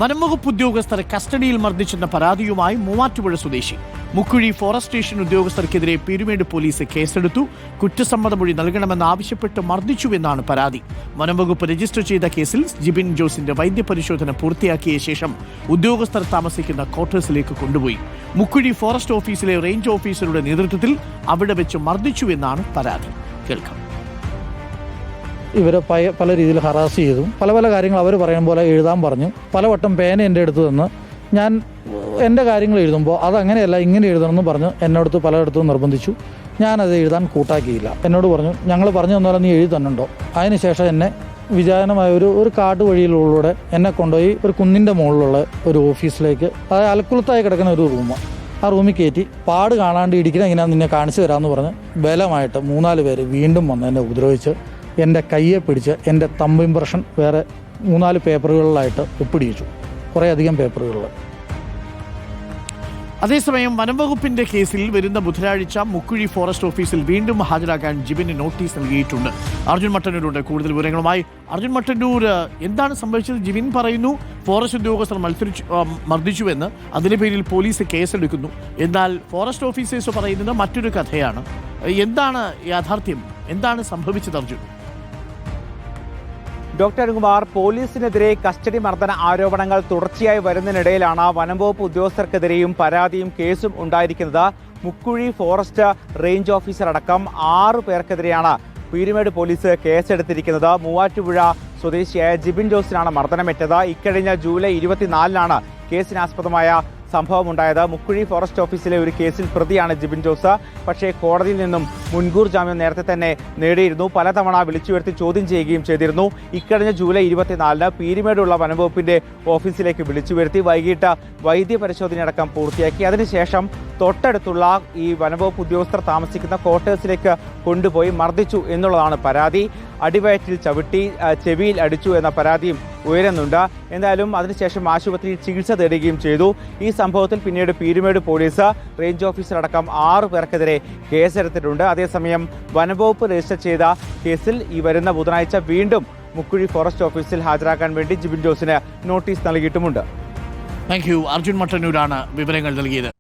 വനംവകുപ്പ് ഉദ്യോഗസ്ഥർ കസ്റ്റഡിയിൽ മർദ്ദിച്ചെന്ന പരാതിയുമായി മൂവാറ്റുപുഴ സ്വദേശി മുക്കുഴി ഫോറസ്റ്റ് സ്റ്റേഷൻ ഉദ്യോഗസ്ഥർക്കെതിരെ പീരുമേട് പോലീസ് കേസെടുത്തു. കുറ്റസമ്മതമൊഴി നൽകണമെന്നാവശ്യപ്പെട്ട് മർദ്ദിച്ചുവെന്നാണ് പരാതി. വനംവകുപ്പ് രജിസ്റ്റർ ചെയ്ത കേസിൽ ജിബിൻ ജോസിന്റെ വൈദ്യപരിശോധന പൂർത്തിയാക്കിയ ശേഷം ഉദ്യോഗസ്ഥർ താമസിക്കുന്ന ക്വാർട്ടേഴ്സിലേക്ക് കൊണ്ടുപോയി. മുക്കുഴി ഫോറസ്റ്റ് ഓഫീസിലെ റേഞ്ച് ഓഫീസറുടെ നേതൃത്വത്തിൽ അവിടെ വെച്ച് മർദ്ദിച്ചുവെന്നാണ് പരാതി. കേൾക്കാം. ഇവരെ പല രീതിയിൽ ഹറാസ് ചെയ്തു. പല കാര്യങ്ങൾ അവർ പറയും പോലെ എഴുതാൻ പറഞ്ഞു. പലവട്ടം പേന എൻ്റെ അടുത്ത് തന്ന് ഞാൻ എൻ്റെ കാര്യങ്ങൾ എഴുതുമ്പോൾ അതങ്ങനെയല്ല ഇങ്ങനെ എഴുതണമെന്ന് പറഞ്ഞ് എന്നോടത്ത് പലയിടത്തും നിർബന്ധിച്ചു. ഞാനത് എഴുതാൻ കൂട്ടാക്കിയില്ല. എന്നോട് പറഞ്ഞു ഞങ്ങൾ പറഞ്ഞു തന്നോലെ നീ എഴുതി തന്നുണ്ടോ. അതിനുശേഷം എന്നെ വിചാരണമായ ഒരു കാട് വഴിയിലൂടെ എന്നെ കൊണ്ടുപോയി ഒരു കുന്നിൻ്റെ മുകളിലുള്ള ഒരു ഓഫീസിലേക്ക്, അതായത് അലക്കുളത്തായി കിടക്കുന്ന ഒരു റൂമാണ്. ആ റൂമിൽ കയറ്റി പാട് കാണാണ്ട് ഇടിക്കണ എങ്ങനെയാണെന്ന് നിന്നെ കാണിച്ചു തരാമെന്ന് പറഞ്ഞ് ബലമായിട്ട് 3-4 പേര് വീണ്ടും വന്ന് എന്നെ ഉപദ്രവിച്ച് എൻ്റെ കയ്യെ പിടിച്ച് എൻ്റെ തമ്പ് ഇംപ്രഷൻ വേറെ 3-4 പേപ്പറുകളിലായിട്ട് ഒപ്പിടിച്ചു. കുറേയധികം പേപ്പറുകളിൽ. അതേസമയം വനംവകുപ്പിന്റെ കേസിൽ വരുന്ന ബുധനാഴ്ച മുക്കുഴി ഫോറസ്റ്റ് ഓഫീസിൽ വീണ്ടും ഹാജരാക്കാൻ ജിബിന് നോട്ടീസ് നൽകിയിട്ടുണ്ട്. അർജുൻ മട്ടന്നൂരുണ്ട് കൂടുതൽ വിവരങ്ങളുമായി. അർജുൻ മട്ടന്നൂർ, എന്താണ് സംഭവിച്ചത്? ജിബിൻ പറയുന്നു ഫോറസ്റ്റ് ഉദ്യോഗസ്ഥർ മർദ്ദിച്ചുവെന്ന്. അതിന്റെ പേരിൽ പോലീസ് കേസെടുക്കുന്നു. എന്നാൽ ഫോറസ്റ്റ് ഓഫീസേഴ്സ് പറയുന്നത് മറ്റൊരു കഥയാണ്. എന്താണ് യാഥാർത്ഥ്യം? എന്താണ് സംഭവിച്ചത് അർജുൻ? ഡോക്ടർ അരുൺകുമാർ, പോലീസിനെതിരെ കസ്റ്റഡി മർദ്ദന ആരോപണങ്ങൾ തുടർച്ചയായി വരുന്നതിനിടയിലാണ് വനംവകുപ്പ് ഉദ്യോഗസ്ഥർക്കെതിരെയും പരാതിയും കേസും ഉണ്ടായിരിക്കുന്നത്. മുക്കുഴി ഫോറസ്റ്റ് റേഞ്ച് ഓഫീസർ അടക്കം 6 പേർക്കെതിരെയാണ് പീരുമേട് പോലീസ് കേസെടുത്തിരിക്കുന്നത്. മൂവാറ്റുപുഴ സ്വദേശിയായ ജിബിൻ ജോസിനാണ് മർദ്ദനമേറ്റത്. ഇക്കഴിഞ്ഞ ജൂലൈ 24-നാണ് കേസിനാസ്പദമായ സംഭവമുണ്ടായത്. മുക്കുഴി ഫോറസ്റ്റ് ഓഫീസിലെ ഒരു കേസിൽ പ്രതിയാണ് ജിബിൻ ജോസ്. പക്ഷേ കോടതിയിൽ നിന്നും മുൻകൂർ ജാമ്യം നേരത്തെ തന്നെ നേടിയിരുന്നു. പലതവണ വിളിച്ചു വരുത്തി ചോദ്യം ചെയ്യുകയും ചെയ്തിരുന്നു. ഇക്കഴിഞ്ഞ ജൂലൈ 24-ന് പീരുമേടുള്ള വനംവകുപ്പിന്റെ ഓഫീസിലേക്ക് വിളിച്ചു വരുത്തി വൈകിട്ട് വൈദ്യപരിശോധനയടക്കം പൂർത്തിയാക്കി. അതിനുശേഷം തൊട്ടടുത്തുള്ള ഈ വനംവകുപ്പ് ഉദ്യോഗസ്ഥർ താമസിക്കുന്ന ക്വാർട്ടേഴ്സിലേക്ക് കൊണ്ടുപോയി മർദ്ദിച്ചു എന്നുള്ളതാണ് പരാതി. അടിവയറ്റിൽ ചവിട്ടി, ചെവിയിൽ അടിച്ചു എന്ന പരാതിയും ഉയരുന്നുണ്ട്. എന്തായാലും അതിനുശേഷം ആശുപത്രിയിൽ ചികിത്സ തേടുകയും ചെയ്തു. ഈ സംഭവത്തിൽ പിന്നീട് പീരുമേട് പോലീസ് റേഞ്ച് ഓഫീസർ അടക്കം 6 പേർക്കെതിരെ കേസെടുത്തിട്ടുണ്ട്. അതേസമയം വനംവകുപ്പ് രജിസ്റ്റർ ചെയ്ത കേസിൽ ഈ വരുന്ന ബുധനാഴ്ച വീണ്ടും മുക്കുഴി ഫോറസ്റ്റ് ഓഫീസിൽ ഹാജരാക്കാൻ വേണ്ടി ജിബിൻ ജോസിന് നോട്ടീസ് നൽകിയിട്ടുമുണ്ട്. Thank you. അർജുൻ മട്ടന്നൂരാണ് വിവരങ്ങൾ നൽകിയത്.